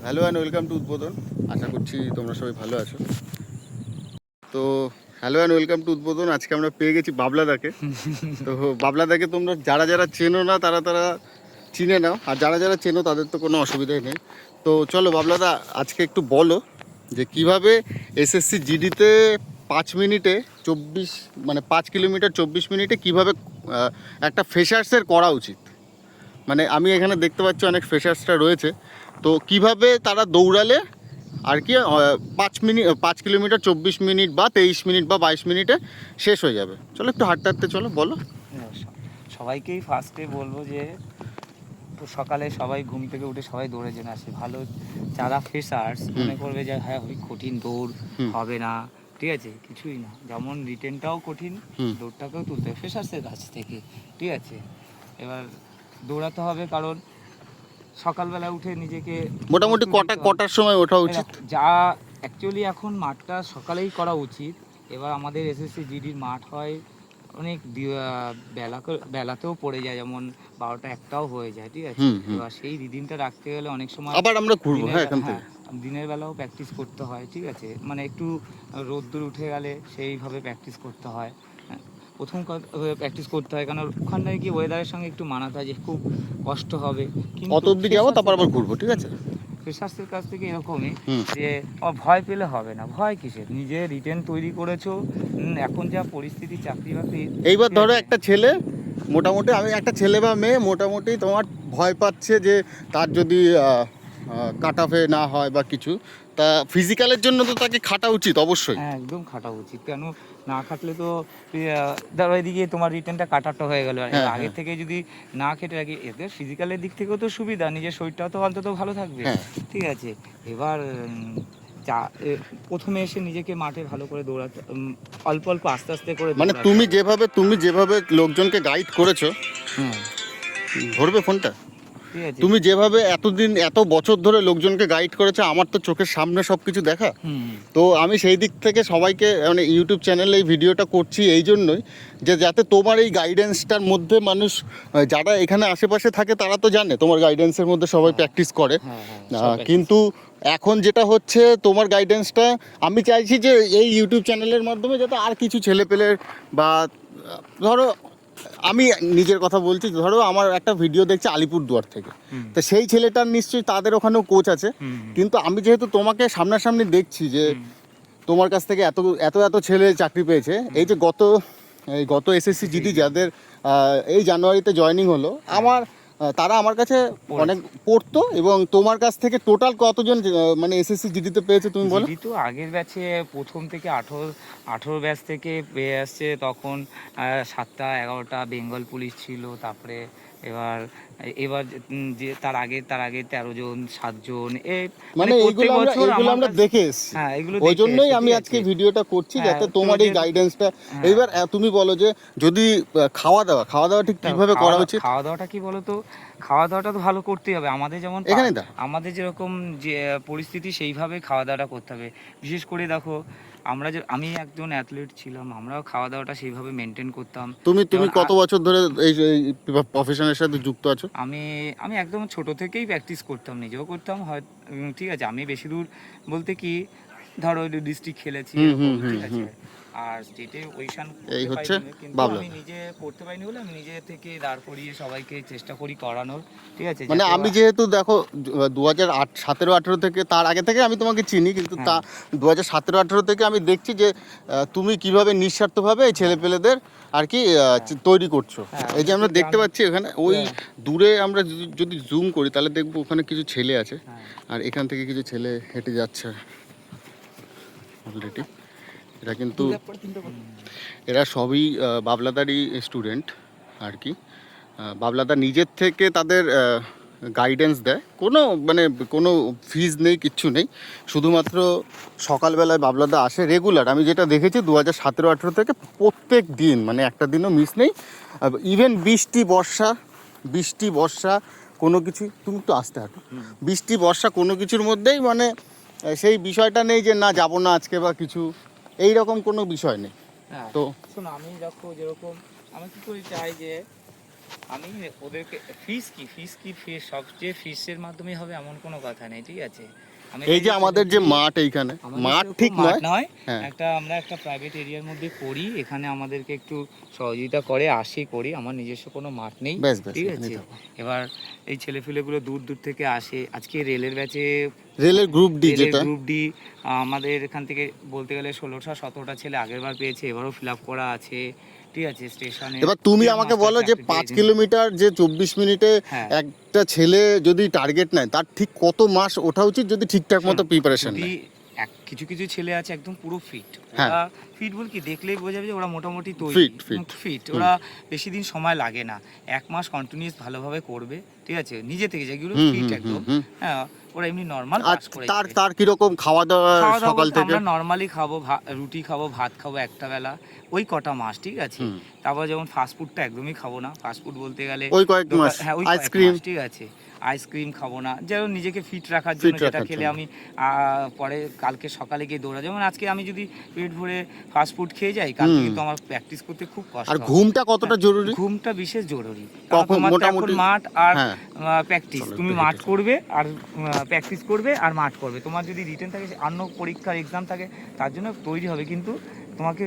Hello and welcome to উদ্বোধন। আশা করছি তোমরা সবাই ভালো আছো। তো হ্যালো অ্যান্ড ওয়েলকাম টু উদ্বোধন। আজকে আমরা পেয়ে গেছি বাবলাদাকে। তো বাবলাদাকে তোমরা যারা যারা চেনো না তারা তারা চিনে নাও, আর যারা যারা চেনো তাদের তো কোনো অসুবিধাই নেই। তো চলো বাবলাদা, আজকে একটু বলো যে কিভাবে এসএসসি জিডিতে 5 মিনিটে 24 মানে 5 কিলোমিটার 24 মিনিটে কিভাবে একটা ফ্রেশার্সের করা উচিত। মানে আমি এখানে দেখতে পাচ্ছি অনেক ফ্রেশার্সরা রয়েছে, তো কিভাবে তারা দৌড়ালে আর কি 5 মিনিট 5 কিলোমিটার 24 মিনিট বা 23 মিনিট বা 22 মিনিটে শেষ হয়ে যাবে। চলো একটু হাঁটতে হাঁটতে চলো, বলো। হ্যাঁ, সবাইকেই ফার্স্টে বলবো যে সকালে সবাই ঘুম থেকে উঠে সবাই দৌড়ে জেনে আসে। ভালো যারা ফ্রেশার্স মনে করবে যে হ্যাঁ ওই কঠিন দৌড় হবে না, ঠিক আছে, কিছুই না। যেমন রিটেনটাও কঠিন, দৌড়টাকেও তুলতে হবে ফ্রেশার্সের কাছ থেকে, ঠিক আছে। এবার দৌড়াতে হবে, কারণ সকালবেলা উঠে নিজেকে মোটামুটি কটার সময় ওঠা উচিত? যা অ্যাকচুয়ালি এখন মাঠটা সকালেই করা উচিত। এবার আমাদের এসএসসি জিডির মাঠ হয় অনেক বেলাতেও পড়ে যায়, যেমন 12টা 1টাও হয়ে যায়, ঠিক আছে। এবার সেই রিদিমটা রাখতে গেলে অনেক সময় আবার আমরা ঘুরবো, হ্যাঁ, এখান থেকে দিনের বেলাও প্র্যাকটিস করতে হয়, ঠিক আছে। মানে একটু রোদ্দুর উঠে গেলে সেইভাবে প্র্যাকটিস করতে হয়। প্রথম প্র্যাকটিস করতে হয়, কারণ ওখানটায় গিয়ে ওয়েদারের সঙ্গে একটু মানাতে হয়, যে খুব কষ্ট হবে। অত অব্দি যাবো, তারপর আবার ঘুরবো, ঠিক আছে। ফ্রেশার্সের কাছ থেকে এরকমই যে ভয় পেলে হবে না। ভয় কিসের, নিজে রিটেন তৈরি করেছো। এখন যা পরিস্থিতি চাকরি বাকরি, এইবার ধরো একটা ছেলে মোটামুটি, আমি একটা ছেলে বা মেয়ে মোটামুটি তোমার ভয় পাচ্ছে যে তার যদি কাট অফে না হয় বা কিছু, তা ফিজিক্যালের জন্য তো তাকে খাটা উচিত অবশ্যই। হ্যাঁ, একদম খাটা উচিত। কেন না খাটলে তো ধরো এদিকে তোমার রিটেনটা কাটাটা হয়ে গেল। আগে থেকে যদি না খেটে রাখি, এদের ফিজিক্যালের দিক থেকেও তো সুবিধা, নিজের শরীরটাও তো অন্তত ভালো থাকবে, ঠিক আছে। এবার প্রথমে এসে নিজেকে মাঠে ভালো করে দৌড়াতে, অল্প অল্প আস্তে আস্তে করে, মানে তুমি যেভাবে লোকজনকে গাইড করেছো, ধরবে ফোনটা, তুমি যেভাবে এতদিন এত বছর ধরে লোকজনকে গাইড করেছো, আমার তো চোখের সামনে সব কিছু দেখা। তো আমি সেই দিক থেকে সবাইকে মানে ইউটিউব চ্যানেলে এই ভিডিওটা করছি এই জন্যই যে যাতে তোমার এই গাইডেন্সটার মধ্যে মানুষ যারা এখানে আশেপাশে থাকে তারা তো জানে তোমার গাইডেন্সের মধ্যে সবাই প্র্যাকটিস করে, কিন্তু এখন যেটা হচ্ছে তোমার গাইডেন্সটা আমি চাইছি যে এই ইউটিউব চ্যানেলের মাধ্যমে যাতে আর কিছু ছেলেপেলের বা ধরো আমি নিজের কথা বলছি, ধরো আমার একটা ভিডিও দেখছি আলিপুরদুয়ার থেকে, তো সেই ছেলেটার নিশ্চয়ই তাদের ওখানেও কোচ আছে, কিন্তু আমি যেহেতু তোমাকে সামনাসামনি দেখছি যে তোমার কাছ থেকে এত এত এত ছেলে চাকরি পেয়েছে, এই যে গত এসএসসি জিডি যাদের এই জানুয়ারিতে জয়েনিং হলো, তারা আমার কাছে অনেক পড়তো, এবং তোমার কাছ থেকে টোটাল কতজন মানে এসএসসি জিডিতে পেয়েছে তুমি বলো? জিডি তো আগের ব্যাচে প্রথম থেকে 18 ব্যাচ থেকে পেয়ে আসছে, তখন 7টা 11টা বেঙ্গল পুলিশ ছিল। তারপরে এবার যে তার আগে 13 জন 7 জন, মানে এইগুলো আমরা দেখে এসেছি। হ্যাঁ, এগুলো ওই জন্যই আমি আজকে ভিডিওটা করছি, যাতে তোমার এই গাইডেন্সটা। এইবার তুমি বলো যে যদি খাওয়া দাওয়া ঠিক কিভাবে করা উচিত? খাওয়া দাওয়াটা কি বলো তো, খাওয়া দাওয়াটা তো ভালো করতেই হবে। আমাদের যেমন এখানে আমাদের যেরকম যে পরিস্থিতি সেইভাবে খাওয়া দাওয়াটা করতে হবে। বিশেষ করে দেখো, আমি একজন অ্যাথলিট ছিলাম, আমরাও খাওয়া দাওয়াটা সেইভাবে মেনটেন করতাম। তুমি কত বছর ধরে এই প্রফেশনের সাথে যুক্ত আছো? আমি একদম ছোট থেকেই প্র্যাকটিস করতাম, নিজেও করতাম, হয় ঠিক আছে। আমি বেশি দূর বলতে কি, ধরো ডিস্ট্রিক্ট খেলেছি, ঠিক আছে, আর স্টেটে ওইশান এই হচ্ছে আমি নিজে করতে পারিনি বলে আমি নিজে থেকে দাঁড় করিয়ে সবাইকে চেষ্টা করি করানোর, ঠিক আছে। মানে আমি যেহেতু দেখো 2017-18 থেকে, তার আগে থেকে আমি তোমাকে চিনি, কিন্তু 2017-18 থেকে আমি দেখছি যে তুমি কিভাবে নিঃস্বার্থভাবে এই ছেলেপেলেদের আর কি তৈরি করছো। এই যে আমরা দেখতে পাচ্ছি এখানে ওই দূরে, আমরা যদি জুম করি তাহলে দেখবো ওখানে কিছু ছেলে আছে, আর এখান থেকে কিছু ছেলে হেঁটে যাচ্ছে অলরেডি। এরা কিন্তু এরা সবই বাবলাদারই স্টুডেন্ট আর কি। বাবলাদা নিজের থেকে তাদের গাইডেন্স দেয়, কোনো ফিজ নেই, কিচ্ছু নেই, শুধুমাত্র সকালবেলায় বাবলাদা আসে রেগুলার। আমি যেটা দেখেছি 2017-18 থেকে প্রত্যেক দিন, মানে একটা দিনও মিস নেই। ইভেন বৃষ্টি বর্ষা কোনো কিছু, তুমি তো আসতে হাঁটো, বৃষ্টি বর্ষা কোনো কিছুর মধ্যেই মানে সেই বিষয়টা নেই যে না যাবো না আজকে বা কিছু, এই রকম কোনো বিষয় নেই। তো শোনো, আমি দেখো যেরকম আমি কি করে চাই যে আমি ওদেরকে ফিস কি ফিস সবচেয়ে ফিসের মাধ্যমে হবে এমন কোনো কথা নেই, ঠিক আছে। এই যে আমাদের যে মাঠ এইখানে, মাঠ ঠিক নয়, হ্যাঁ আমরা একটা প্রাইভেট এরিয়ার মধ্যে করি, এখানে আমাদেরকে একটু সহযোগিতা করে করি, আমার নিজস্ব কোনো মাঠ নেই, ঠিক আছে। এবার এই ছেলেফেলেগুলো দূর দূর থেকে আসে, আজকে রেলের ব্যাচে, রেলের গ্রুপ ডি, যেটা গ্রুপ ডি আমাদের এখান থেকে বলতে গেলে 16-17টা ছেলে আগেরবার পেয়েছে, এবারও ফিল আপ করা আছে, ঠিক আছে স্টেশনে। এবার তুমি আমাকে বলো যে 5 কিলোমিটার যে 24 মিনিটে একটা ছেলে যদি টার্গেট নেয়, তার ঠিক কত মাস ওঠা উচিত যদি ঠিকঠাক মতো প্রিপারেশন নেয়? কিছু কিছু ছেলে আছে একদম পুরো ফিট, হ্যাঁ ফিট বল কি দেখলেই বোঝা যাবে যে ওরা মোটামুটি তৈরি, ফিট, ওরা বেশি দিন সময় লাগে না, 1 মাস কন্টিনিউয়াস ভালোভাবে করবে, ঠিক আছে, নিজে থেকে যেগুলো ফিট একদম, হ্যাঁ ওরা এমনি নরমাল পাস করে। তার কি রকম খাওয়া দাওয়া সকাল থেকে? আমরা নরমালি খাবো, রুটি খাবো, ভাত খাবো একটা বেলা, ওই কটা মাস, ঠিক আছে। তারপর যেমন ফাস্ট ফুডটা একদমই খাবো না, ফাস্ট ফুড বলতে গেলে ওই কয়েক মাস, হ্যাঁ ওই আইসক্রিম, ঠিক আছে, আইসক্রিম খাবো না, যেমন নিজেকে ফিট রাখার জন্য, যেটা খেলে আমি পরে কালকে সকালে গিয়ে দৌড়া, যেমন আজকে আমি যদি পেট ভরে ফাস্ট ফুড খেয়ে যাই, কালকে কিন্তু আমার প্র্যাকটিস করতে খুব কষ্ট। আর ঘুমটা কতটা জরুরি? ঘুমটা বিশেষ জরুরি, মোটামুটি মাঠ আর প্র্যাকটিস, তুমি মাঠ করবে আর প্র্যাকটিস করবে আর মাঠ করবে, তোমার যদি রিটেন থাকে, অন্য পরীক্ষার এক্সাম থাকে, তার জন্য তৈরি হবে, কিন্তু তোমাকে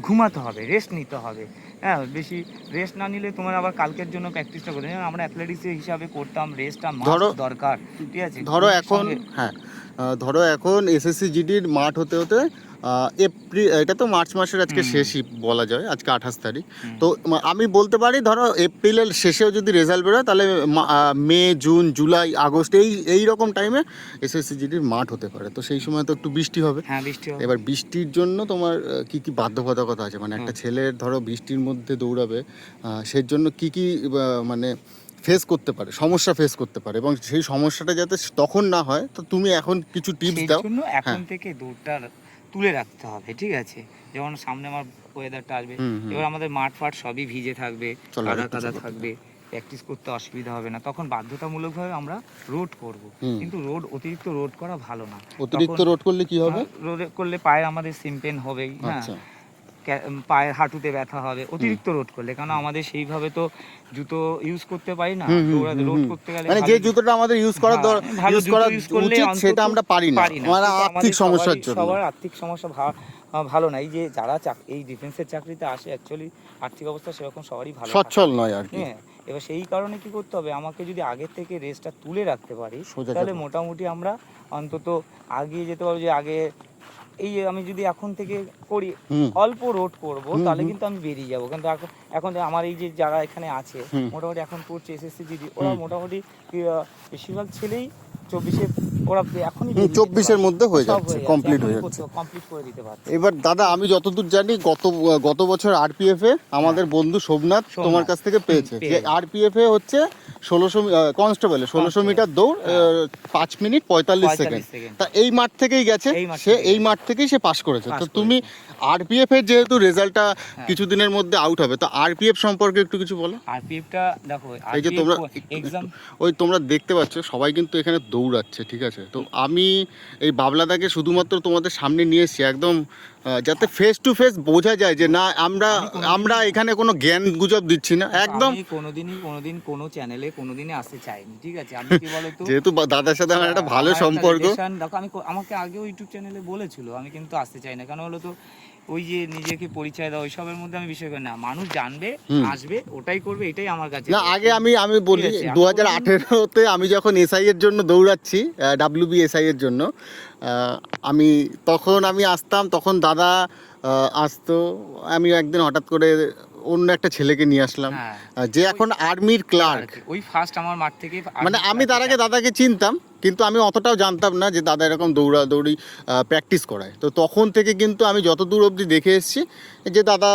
ঘুমাতে হবে, রেস্ট নিতে হবে, হ্যাঁ বেশি রেস্ট না নিলে তোমার আবার কালকের জন্য প্র্যাকটিসটা করতে, আমরা অ্যাথলেটিক্স হিসাবে করতাম, রেস্টটা দরকার, ঠিক আছে। ধরো এখন এসএসসি জিডির মাঠ হতে হতে এপ্রিল, এটা তো মার্চ মাসের আজকে শেষই বলা যায়, আজকে 28 তারিখ, তো আমি বলতে পারি ধরো এপ্রিলের শেষেও যদি রেজাল্ট বেরোয়, তাহলে মে, জুন, জুলাই, আগস্ট এই রকম টাইমে এসএসসি জিডির মাঠ হতে পারে। তো সেই সময় তো একটু বৃষ্টি হবে, হ্যাঁ বৃষ্টি হবে। এবার বৃষ্টির জন্য তোমার কি কি বাধ্যবাধকতা আছে, মানে একটা ছেলের ধরো বৃষ্টির মধ্যে দৌড়াবে, সেই জন্য কি কি মানে সমস্যা ফেস করতে পারে, এবং সেই সমস্যাটা যাতে তখন না হয়, তো তুমি এখন কিছু টিপস দাও। এখন থেকে দৌড়টা তুলে রাখতে হবে, ঠিক আছে। যেমন সামনে আমার ওয়েদারটা আসবে, এবার আমাদের মাঠ ফাট সবই ভিজে থাকবে, কাদা থাকবে, প্র্যাকটিস করতে অসুবিধা হবে না, তখন বাধ্যতামূলকভাবে আমরা রোড করব, কিন্তু অতিরিক্ত রোড করা ভালো না। অতিরিক্ত রোড করলে কি হবে? রোড করলে পায়ে আমাদের সিম্পেন হবেই, হ্যাঁ পায়ের হাঁটুতে ব্যথা হবে অতিরিক্ত রোড করলে, কারণ আমাদের সেইভাবে তো জুতো ইউজ করতে পারি না, রোড করতে গেলে মানে যে জুতোটা আমাদের ইউজ করা উচিত সেটা আমরা পারি না, মানে আর্থিক সমস্যার জন্য। সবার আর্থিক সমস্যা ভালো না, এই যে যারা এই ডিফেন্সের চাকরিতে আসে, অ্যাকচুয়ালি আর্থিক অবস্থা সেরকম সবারই ভালো সচ্ছল নয় আর কি। হ্যাঁ, এবার সেই কারণে কি করতে হবে, আমাকে যদি আগের থেকে রেসটা তুলে রাখতে পারি, তাহলে মোটামুটি আমরা অন্তত আগিয়ে যেতে পারবো। যে আগে এই আমি যদি এখন থেকে করি, অল্প রোড করব, তাহলে কিন্তু আমি বেরিয়ে যাবো। কিন্তু এখন আমার এই যে যারা এখানে আছে, মোটামুটি এখন পড়ছে এসএসসি জিডি, ওরা মোটামুটি বেশিরভাগ ছেলেই 24-এ ওরা এখনই 24-এর মধ্যে হয়ে যাচ্ছে, কমপ্লিট করে দিতে পারছে। এবার দাদা, আমি যতদূর জানি গত বছর আরপিএফ এ আমাদের বন্ধু সোমনাথ তোমার কাছ থেকে পেয়েছে, যে আরপিএফ এ হচ্ছে 1600 কনস্টেবল 1600 মিটার দৌড় 5 মিনিট 45 সেকেন্ড, তা এই মাঠ থেকেই গেছে, সে এই মাঠ থেকেই সে পাস করেছে। তো তুমি আরপিএফ এর যেহেতু রেজাল্টটা কিছুদিনের মধ্যে আউট হবে, তো আরপিএফ সম্পর্কে একটু কিছু বলো। আরপিএফটা দেখো, এই যে তোমরা এক্সাম, ওই তোমরা দেখতে পাচ্ছ সবাই কিন্তু এখানে দৌড়াচ্ছে, ঠিক আছে। তো আমি এই বাবলাদাকে শুধুমাত্র তোমাদের সামনে নিয়ে এসেছি, একদম যাতে ফেস টু ফেস বোঝা যায় যে না আমরা এখানে কোনো জ্ঞান গুজব দিচ্ছি না, একদম। কোনোদিন কোনো চ্যানেলে কোনোদিনই আসতে চাইনি, ঠিক আছে। আমি কি বলতো, যেহেতু দাদার সাথে আমার একটা ভালো সম্পর্ক, দেখো আমাকে আগেও ইউটিউব চ্যানেলে বলেছিল, আমি কিন্তু আসতে চাই না, কারণ হলো তো ওই যে নিজেকে পরিচয় দেওয়া, ওইসবের মধ্যে আমি বিষয় করি না, মানুষ জানবে, আসবে, ওটাই করবে, এটাই আমার কাছে না। আগে আমি বলি 2018-তে আমি যখন এসআই এর জন্য দৌড়াচ্ছি, ডাব্লিউবি এসআই এর জন্য, তখন আমি আসতাম, তখন দাদা আসতো, আমি একদিন হঠাৎ করে অন্য একটা ছেলেকে নিয়ে আসলাম, যে এখন আর্মির ক্লার্ক, ওই ফার্স্ট আমার মাঠ থেকে, মানে আমি তার আগে দাদাকে চিনতাম, কিন্তু আমি অতটাও জানতাম না যে দাদা এরকম দৌড়াদৌড়ি প্র্যাকটিস করায়। তো তখন থেকে কিন্তু আমি যত দূর অবধি দেখে এসেছি যে দাদা,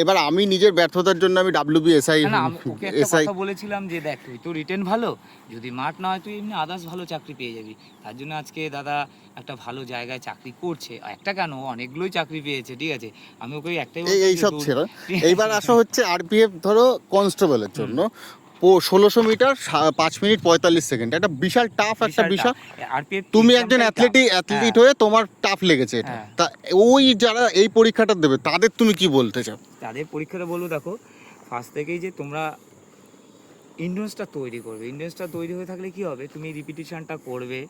এবার আমি নিজের ব্যর্থতার জন্য আমি ডাব্লিউবি এসআই বলেছিলাম যে দেখ, তুই তো রিটেন ভালো, যদি মাঠ না হয় তুই এমনি আদার্স ভালো চাকরি পেয়ে যাবি। তার জন্য আজকে দাদা একটা ভালো জায়গায় চাকরি করছে, একটা কেন অনেকগুলোই চাকরি পেয়েছে, ঠিক আছে। আমি ওকে একটাই এইসব ছিল। এইবার আসা হচ্ছে আরপিএফ ধরো কনস্টেবলের জন্য 1600 মিটার 5 মিনিট 45 সেকেন্ড, একটা বিশাল টাফ একটা বিষয়। তুমি একজন অ্যাথলিট হয়ে তোমার টাফ লেগেছে এটা, তা ওই যারা এই পরীক্ষাটা দেবে তাদের তুমি কি বলতে চাও? তাদের পরীক্ষাটা বলবো, দেখো ফার্স্ট থেকেই যে তোমরা ইন্ডোরেন্সটা তৈরি করবে। ইন্ডোরেন্সটা তৈরি হয়ে থাকলে কি হবে, তুমি রিপিটিশনটা করবে,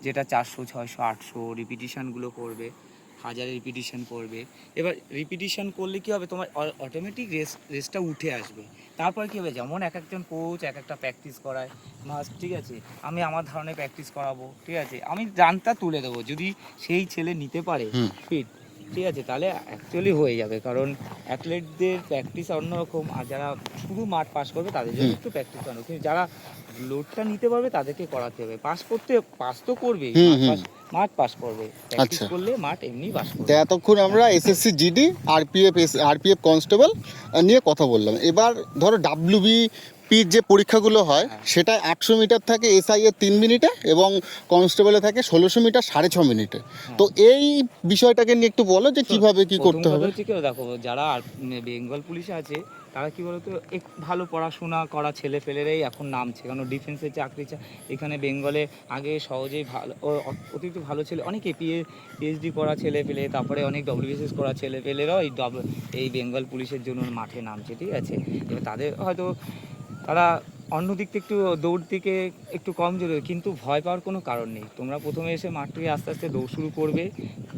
যেটা 400 600 800 রিপিটিশনগুলো করবে, 1000 রিপিটিশন করবে। এবার রিপিটিশন করলে কি হবে, তোমার অটোমেটিক রেসটা উঠে আসবে। তারপর কি হবে, যেমন এক একজন কোচ এক একটা প্র্যাকটিস করায় মাস্ট, ঠিক আছে, আমি আমার ধরনের প্র্যাকটিস করাবো, ঠিক আছে, আমি রানটা তুলে দেবো, যদি সেই ছেলে নিতে পারে ফিট, ঠিক আছে, তাহলে অ্যাকচুয়ালি হয়ে যাবে। কারণ অ্যাথলেটদের প্র্যাকটিস অন্যরকম, আর যারা শুধু মাঠ পাস করবে তাদের জন্য একটু প্র্যাকটিস অন্য, কিন্তু যারা লোডটা নিতে পারবে তাদেরকে করাতে হবে। পাস তো করবেই, মাঠ পাস করবে, প্র্যাকটিস করলে মাঠ এমনি পাস করবে। এতক্ষণ আমরা এসএসসি জিডি আরপিএফ কনস্টেবল নিয়ে কথা বললাম। এবার ধরো ডাব্লিউবিপির যে পরীক্ষাগুলো হয় সেটা 800 মিটার থাকে এসআই এর 3 মিনিটে এবং কনস্টেবলে থাকে 1600 মিটার 6.5 মিনিটে। তো এই বিষয়টাকে নিয়ে একটু বলো যে কিভাবে কি করতে হবে। দেখো, যারা বেঙ্গল পুলিশে আছে তারা কি বলতো, ভালো পড়াশোনা করা ছেলে ফেলেরাই এখন নামছে, কারণ ডিফেন্সের চাকরি এখানে বেঙ্গলে আগে সহজেই ভালো অতিরিক্ত ভালো ছেলে, অনেকে পিএইচডি করা ছেলে পেলে, তারপরে অনেক ডব্লিউবিসিএস করা ছেলে পেলেরাও এই বেঙ্গল পুলিশের জন্য মাঠে নামছে, ঠিক আছে। এবার তাদের হয়তো তারা অন্য দিক থেকে একটু দৌড় দিকে একটু কম জোরে, কিন্তু ভয় পাওয়ার কোনো কারণ নেই। তোমরা প্রথমে এসে মাঠ থেকে আস্তে আস্তে দৌড় শুরু করবে,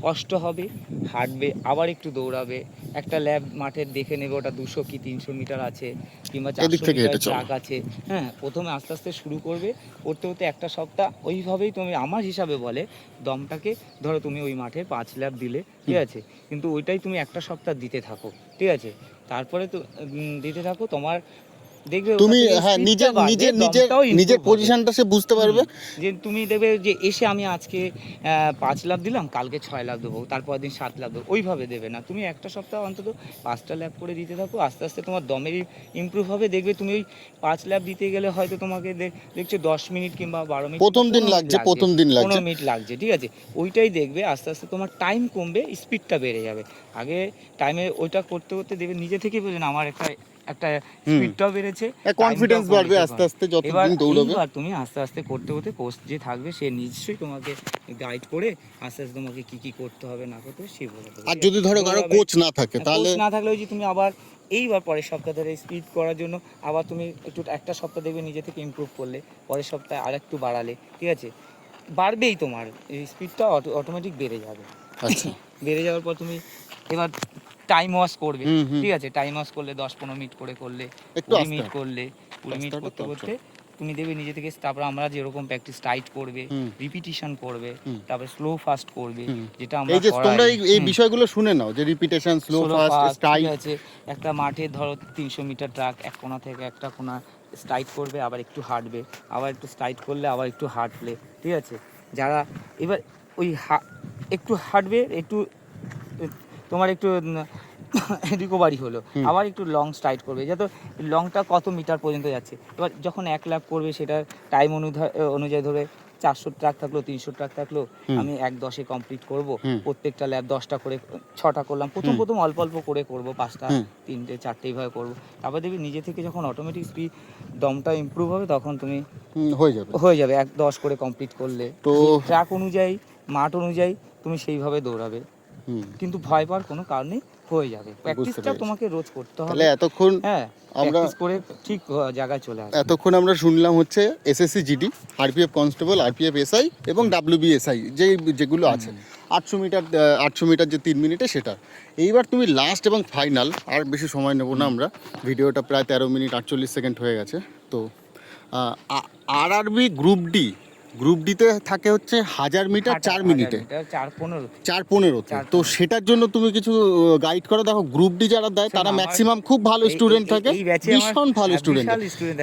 কষ্ট হবে, হাঁটবে, আবার একটু দৌড়াবে, একটা ল্যাব মাঠের দেখে নেবে ওটা 200 কি 300 মিটার আছে কিংবা 400 মিটার ট্র্যাক আছে। হ্যাঁ, প্রথমে আস্তে আস্তে শুরু করবে, করতে করতে একটা সপ্তাহ ওইভাবেই তুমি, আমার হিসাবে বলে দমটাকে ধরো তুমি ওই মাঠে 5 ল্যাব দিলে, ঠিক আছে, কিন্তু ওইটাই তুমি একটা সপ্তাহ দিতে থাকো, ঠিক আছে। তারপরে তো দিতে থাকো, তোমার দেখবে তুমি নিজের পজিশনটা সে বুঝতে পারবে, যে তুমি দেখবে যে এসে আমি আজকে 5 লাখ দিলাম, কালকে 6 লাখ দেবো, তারপর দিন 7 লাখ দেবো, ওইভাবে দেবে না। তুমি একটা সপ্তাহ অন্তত 5টা ল্যাব করে দিতে থাকো, আস্তে আস্তে তোমার দমের ইমপ্রুভ হবে। দেখবে তুমি ওই 5 ল্যাব দিতে গেলে হয়তো তোমাকে দেখছো 10 মিনিট কিংবা 12 মিনিট প্রথম দিন লাগছে 15 মিনিট লাগছে, ঠিক আছে। ওইটাই দেখবে আস্তে আস্তে তোমার টাইম কমবে, স্পিডটা বেড়ে যাবে। আগে টাইমে ওইটা করতে করতে দেখবে নিজে থেকেই বোঝেন আমার একটা স্পিডটাও বেড়েছে, কনফিডেন্স বাড়বে আস্তে আস্তে যতদিন দৌড়াবে। এবার তুমি আস্তে আস্তে করতে করতে কোচ যে থাকবে সে নিশ্চয়ই তোমাকে গাইড করে আস্তে আস্তে তোমাকে কি কি করতে হবে না করতে হবে সে বলে দেবে। আর যদি ধরো কারো কোচ না থাকে তাহলে না থাকলে ওই যে তুমি আবার এইবার পরের সপ্তাহ ধরে স্পিড করার জন্য আবার তুমি একটু একটা সপ্তাহ দেখবে নিজে থেকে ইমপ্রুভ করলে, পরের সপ্তাহে আর একটু বাড়ালে, ঠিক আছে, বাড়বেই, তোমার এই স্পিডটা অটোমেটিক বেড়ে যাবে। আচ্ছা, বেড়ে যাওয়ার পর তুমি এবার টাইম ওয়াশ করবে, ঠিক আছে, টাইম ওয়াশ করলে 10-15 মিনিট করে করলে, 20 মিনিট করলে, 20 মিনিট করতে করতে তুমি দেখবে নিজে থেকে। তারপর আমরা যেরকম প্র্যাকটিস টাইট করবে, রিপিটিশন করবে, তারপর স্লো ফাস্ট করবে, যেটা আমরা এই যে তোমরা এই বিষয়গুলো শুনে নাও যে রিপিটেশন, স্লো ফাস্ট, টাইট আছে। একটা মাঠে ধরো 300 মিটার ট্র্যাক, এক কোণা থেকে একটা কোণা স্ট্রাইট করবে, আবার একটু হাঁটবে, আবার একটু স্ট্রাইট করলে আবার একটু হাঁটলে, ঠিক আছে। যারা এবার ওই একটু হাঁটবে, একটু তোমার একটু রিকভারি হলো, আবার একটু লং স্ট্রাইট করবে, যাতে লংটা কত মিটার পর্যন্ত যাচ্ছে। এবার যখন 1 ল্যাপ করবে সেটা টাইম অনুযায়ী ধরে 400 ট্র্যাক থাকলো, 300 ট্র্যাক থাকলো, আমি 1:10-এ কমপ্লিট করব। প্রত্যেকটা ল্যাব 10টা করে 6টা করলাম, প্রথম অল্প অল্প করে করব, 5টা 3টে 4টে এইভাবে করবো। তারপর দেখবি নিজে থেকে যখন অটোমেটিক স্পিড দমটা ইমপ্রুভ হবে তখন তুমি হয়ে যাবে 1:10 করে কমপ্লিট করলে। তো ট্র্যাক অনুযায়ী মাঠ অনুযায়ী তুমি সেইভাবে দৌড়াবে, কিন্তু ভয় পাওয়ার কোনো কারণ নেই, হয়ে যাবে। প্র্যাকটিসটা তোমাকে রোজ করতে হবে। তাহলে এতক্ষণ আমরা করে ঠিক জায়গায় চলে আসবে। এতক্ষণ আমরা শুনলাম হচ্ছে SSC GD, RPF constable, RPF SI এবং ডাব্লিউবিএসআই যেগুলো আছে 800 মিটার যে 3 মিনিটে সেটা। এইবার তুমি লাস্ট এবং ফাইনাল, আর বেশি সময় নেব না আমরা, ভিডিওটা প্রায় 13 মিনিট 48 সেকেন্ড হয়ে গেছে। তো আরআরবি গ্রুপ ডিতে থাকে হচ্ছে 1000 মিটার 4 মিনিটে 4:15। তো সেটার জন্য তুমি কিছু গাইড করো। দেখো গ্রুপ ডি যারা দেয় তারা ম্যাক্সিমাম খুব ভালো স্টুডেন্ট থাকে, ভীষণ ভালো স্টুডেন্ট।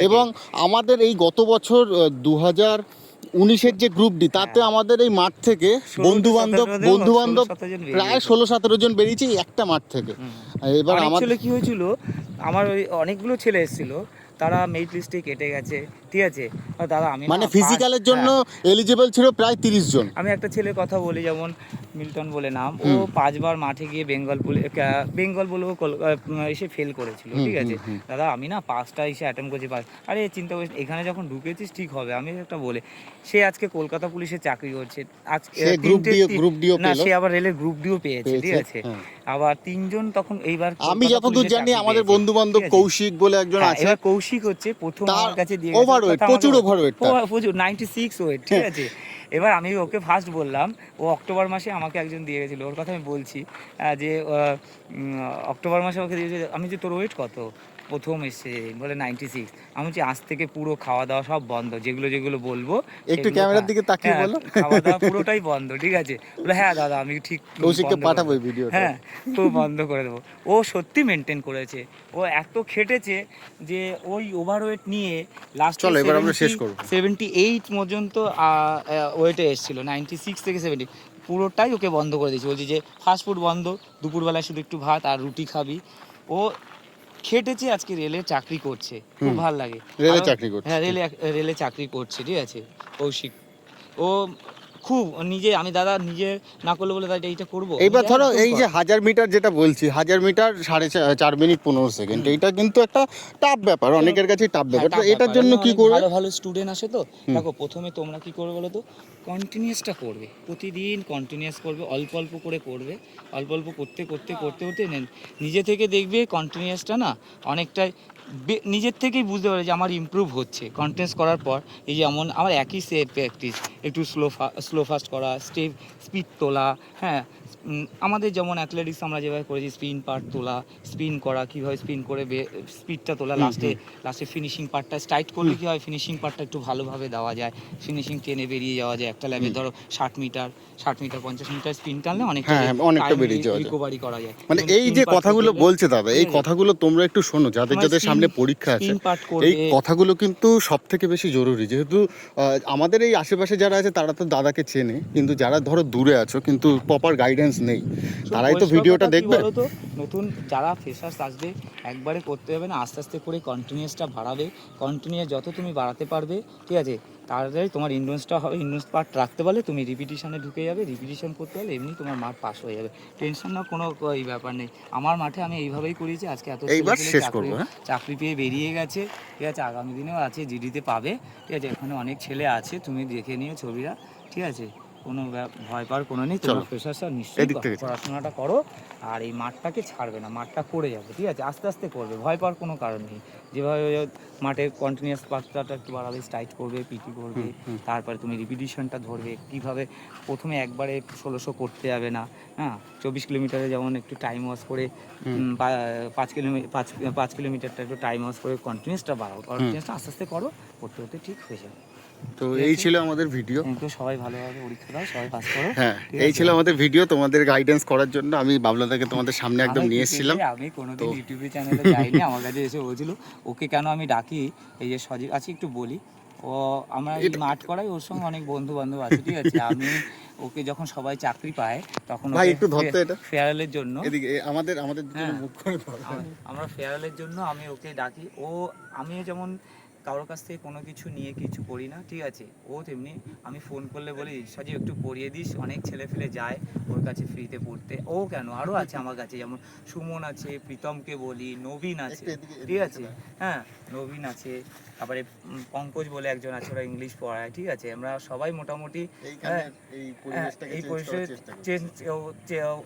এবং আমাদের এই গত বছর 2019-এর যে গ্রুপ ডি, তাতে আমাদের এই মাঠ থেকে বন্ধু বান্ধব প্রায় 16-17 জন বেরিয়েছে একটা মাঠ থেকে। এবার আমাদের কি হয়েছিল, আমার ওই অনেকগুলো ছেলে এসেছিল, তারা মেরিট লিস্টে কেটে গেছে, ঠিক আছে। দাদা আমি মানে ফিজিক্যালের জন্য এলিজিবল ছিল প্রায় 30 জন। আমি একটা ছেলের কথা বলি, যেমন মিল্টন বলে নাম, ও 5 বার মাঠে গিয়ে বেঙ্গল বলবো এসে ফেল করেছিল, ঠিক আছে। দাদা আমি না 5টা এসে অ্যাটেম্প করছি, আরে চিন্তা করিস, এখানে যখন ঢুকেছিস ঠিক হবে। আমি একটা বলে, সে আজকে কলকাতা পুলিশে চাকরি করছে, আজকে সে আবার রেলের গ্রুপ ডিও পেয়েছে, ঠিক আছে। আবার 3 জন তখন এইবার আমি যতদূর জানি আমাদের বন্ধু বান্ধব কৌশিক বলে একজন আছে, কৌশিক হচ্ছে প্রথম তার আমার কাছে দিয়ে overweight, প্রচুর overweight তার। প্রচুর 96 ওয়েট, ঠিক আছে। এবার আমি ওকে ফার্স্ট বললাম, ও অক্টোবর মাসে আমাকে একজন দিয়ে গেছিলো, ওর কথা আমি বলছি যে অক্টোবর মাসে ওকে দিয়েছে। আমি যে তোর ওয়েট কত, প্রথম এসে বলে 96। আমি বলছি আজ থেকে পুরো খাওয়া দাওয়া সব বন্ধ, যেগুলো যেগুলো বলবো একটু সেগুলো ক্যামেরার দিকে তাকিয়ে হ্যাঁ, বলো। খাওয়া দাওয়া পুরোটাই বন্ধ, ঠিক আছে। বলে হ্যাঁ দাদা আমি ঠিক কৌশিককে বন্ধ করে পাঠাবো এই দেবো। ভিডিওটা। হ্যাঁ, তো বন্ধ করে দেবো। ও সত্যি মেনটেন করেছে, ও এত খেটেছে যে ওই ওভারওয়েট নিয়ে লাস্ট চলো এবার আমরা শেষ করবো। 78 পর্যন্ত ওয়েটে এসেছিল, 96 থেকে 70 পুরোটাই ওকে বন্ধ করে দিয়েছি। বলছি যে ফাস্ট ফুড বন্ধ, দুপুরবেলায় শুধু একটু ভাত আর রুটি খাবি। ও খেটেছে, আজকে রেলে চাকরি করছে, খুব ভালো লাগে। রেলে আরো- চাকরি করছে। হ্যাঁ, রেলে চাকরি করছে, ঠিক আছে কৌশিক। ও খুব নিজে, আমি দাদা নিজে না করলে বলে দাদা এইটা করবো। এইবার নিজে ধরো একদম এই কর। যে 1000 মিটার যেটা বলছি, 1000 মিটার 4.5 মিনিট 15 সেকেন্ড, এইটা কিন্তু একটা টাফ ব্যাপার, অনেকের কাছেই টাফ ব্যাপার। তো হ্যাঁ, এটার ব্যাপার। জন্য এমন কি অনেক করবে? ভালো ভালো স্টুডেন্ট আসে তো। দেখো প্রথমে তোমরা কি করবে বলো তো, কন্টিনিউসটা করবে, প্রতিদিন কন্টিনিউয়াস করবে, অল্প অল্প করে করবে, অল্প অল্প করতে করতে করতে করতে নিজে থেকে দেখবে কন্টিনিউয়াসটা না অনেকটাই নিজের থেকেই বুঝতে পারে যে আমার ইমপ্রুভ হচ্ছে কন্টিনিউয়াস করার পর। এই যেমন আমার একই প্র্যাকটিস, একটু স্লো ফাস্ট করা, স্পিড তোলা, হ্যাঁ। আমাদের যেমন অ্যাথলেটিক্স আমরা যেভাবে করেছি, স্পিন পার্ট তোলা, স্পিন করা, কীভাবে স্পিন করে স্পিডটা তোলা, লাস্টে ফিনিশিং পার্টটা টাইট করলে কী হয়, ফিনিশিং পার্টটা একটু ভালোভাবে দেওয়া যায়, ফিনিশিং টেনে বেরিয়ে যাওয়া যায়। একটা ল্যাবে ধরো 60 মিটার 50 মিটার স্পিন টানলে অনেকটা হ্যাঁ, অনেকটা বেরিয়ে যাওয়া যায়। রিকভারি করা যায়। মানে এবং এই spin যে part কথাগুলো করলে- বলছে দাদা, এই ঠিক আছে? কথাগুলো তোমরা একটু শোনো, যাদের তোমার যাদের সামনে spin- পরীক্ষা আছে। spin part এই করবে। কথাগুলো কিন্তু সব থেকে বেশি জরুরি, যেহেতু আমাদের এই আশেপাশে যারা আছে তারা তো দাদাকে চেনে, কিন্তু যারা ধরো দূরে আছো কিন্তু প্রপার গাইডেন্স নেই, তারাই তো ভিডিওটা দেখবে। বলো তো, নতুন যারা ফ্রেশার্স আসবে, একবারে করতে হবে না, আস্তে আস্তে করে কন্টিনিউয়াসটা বাড়াবে। কন্টিনিউয়াস যত তুমি বাড়াতে পারবে, ঠিক আছে, তাড়াতাড়ি তোমার ইন্ডোন্সটা হবে। ইন্ডোন্স পার্ট রাখতে পারলে তুমি রিপিটিশনে ঢুকে যাবে, রিপিটিশন করতে পারলে এমনি তোমার মাঠ পাস হয়ে যাবে। টেনশন না, কোনো এই ব্যাপার নেই। আমার মাঠে আমি এইভাবেই করিয়েছি, আজকে এত এইবার ছেলেপেলে শেষ করবো, হ্যাঁ? চাকরি পেয়ে বেরিয়ে গেছে, ঠিক আছে। আগামী দিনেও আছে, জিডিতে পাবে, ঠিক আছে। এখানে অনেক ছেলে আছে, তুমি দেখে নিও ছবিটা, ঠিক আছে। কোনো ভয় পাওয়ার কোনো নেই। চলো, তোমার প্রেশারটা নিশ্চয়ই এদিক থেকে পড়াশোনাটা করো, আর এই মাঠটাকে ছাড়বে না, মাঠটা করে যাবে, ঠিক আছে। আস্তে আস্তে করবে, ভয় পাওয়ার কোনো কারণ নেই। যেভাবে মাঠে কন্টিনিউয়াস পাত্রাটা একটু বাড়াবে, স্টাইট করবে, পিটি করবে, তারপরে তুমি রিপিটিশনটা ধরবে। কীভাবে প্রথমে একবারে 1600 করতে যাবে না, হ্যাঁ। 24 কিলোমিটারে যেমন একটু টাইম ওয়াশ করে 5 কিলোমিটারটা একটু টাইম ওয়াশ করে কন্টিনিউয়াসটা বাড়াও, কন্টিনিউয়াসটা আস্তে আস্তে করো, করতে করতে ঠিক হয়ে যাবে। তো এই ছিল আমাদের ভিডিও। তো সবাই ভালোভাবে পরীক্ষা দাও, সবাই পাস করো। হ্যাঁ, ঠিক এই আছে? ছিল আমাদের ভিডিও। তোমাদের গাইডেন্স করার জন্য আমি বাবলাদাকে তোমাদের সামনে একদম আমার নিয়ে কি এসেছিলাম। পেয়েছে, আমি কোনোদিন ইউটিউবে চ্যানেলে যাইনি, আমার কাছে এসে বলছিল। ওকে কেন আমি ডাকি, এই যে সজীব আছে, একটু বলি। ও আমরা এই মাঠ করাই, ওর সঙ্গে অনেক বন্ধু বান্ধব আছে, ঠিক আছে। আমি ওকে যখন সবাই চাকরি পায় তখন ভাই একটু ধরতে এটা ফেয়ারওয়েলের জন্য, এদিকে, আমাদের দুজনের হ্যাঁ। মুখ করে ধরো। আমরা ফেয়ারওয়েলের জন্য আমি ওকে ডাকি। আমিও যেমন কারোর কাছ থেকে কোনো কিছু নিয়ে কিছু করি না, ঠিক আছে। ও তেমনি, আমি ফোন করলে বলি সজীব একটু পড়িয়ে দিস, অনেক ছেলে ফেলে যায় ওর কাছে ফ্রিতে পড়তে। ও কেন, আরও আছে আমার কাছে, যেমন সুমন আছে, প্রীতমকে বলি, নবীন আছে, ঠিক আছে, হ্যাঁ, নবীন আছে। তারপরে পঙ্কজ বলে একজন আছে, ওরা ইংলিশ পড়ায়, ঠিক আছে। আমরা সবাই মোটামুটি এই পরিবেশে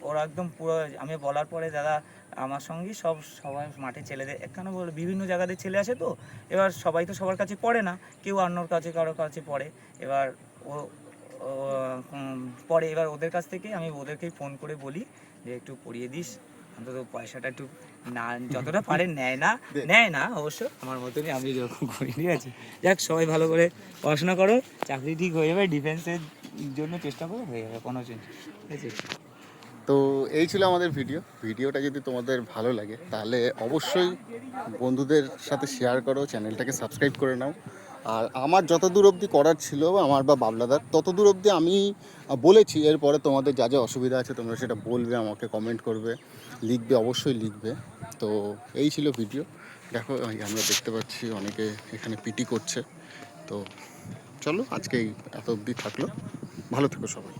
ওরা একদম পুরো, আমি বলার পরে দাদা আমার সঙ্গেই সবাই মাঠে ছেলেদের এখানে বলে বিভিন্ন জায়গাতে ছেলে আসে, তো এবার সবাই তো সবার কাছে পড়ে না, কেউ অন্যর কাছে কারোর কাছে পড়ে। এবার পরে এবার ওদের কাছ থেকে আমি ওদেরকেই ফোন করে বলি যে একটু পড়িয়ে দিস, অন্তত পয়সাটা একটু না, যতটা পারে নেয় না অবশ্য, আমার মতনই আমি যেরকম করি, ঠিক আছে। যাক, সবাই ভালো করে পড়াশোনা করো, চাকরি ঠিক হয়ে যাবে, ডিফেন্সের জন্য চেষ্টা করো, হয়ে যাবে, কোনো চিন্তা, ঠিক আছে। তো এই ছিল আমাদের ভিডিওটা যদি তোমাদের ভালো লাগে তাহলে অবশ্যই বন্ধুদের সাথে শেয়ার করো, চ্যানেলটাকে সাবস্ক্রাইব করে নাও। আর আমার যত দূর অবধি করার ছিল, আমার বা বাবলাদার, তত দূর অবধি আমি বলেছি। এরপরে তোমাদের যা যা অসুবিধা আছে তোমরা সেটা বলবে, আমাকে কমেন্ট করবে, লিখবে, অবশ্যই লিখবে। তো এই ছিল ভিডিও। দেখো আমরা দেখতে পাচ্ছি অনেকে এখানে পিটি করছে। তো চলো, আজকে এত অবধি থাকলো, ভালো থেকো সবাই।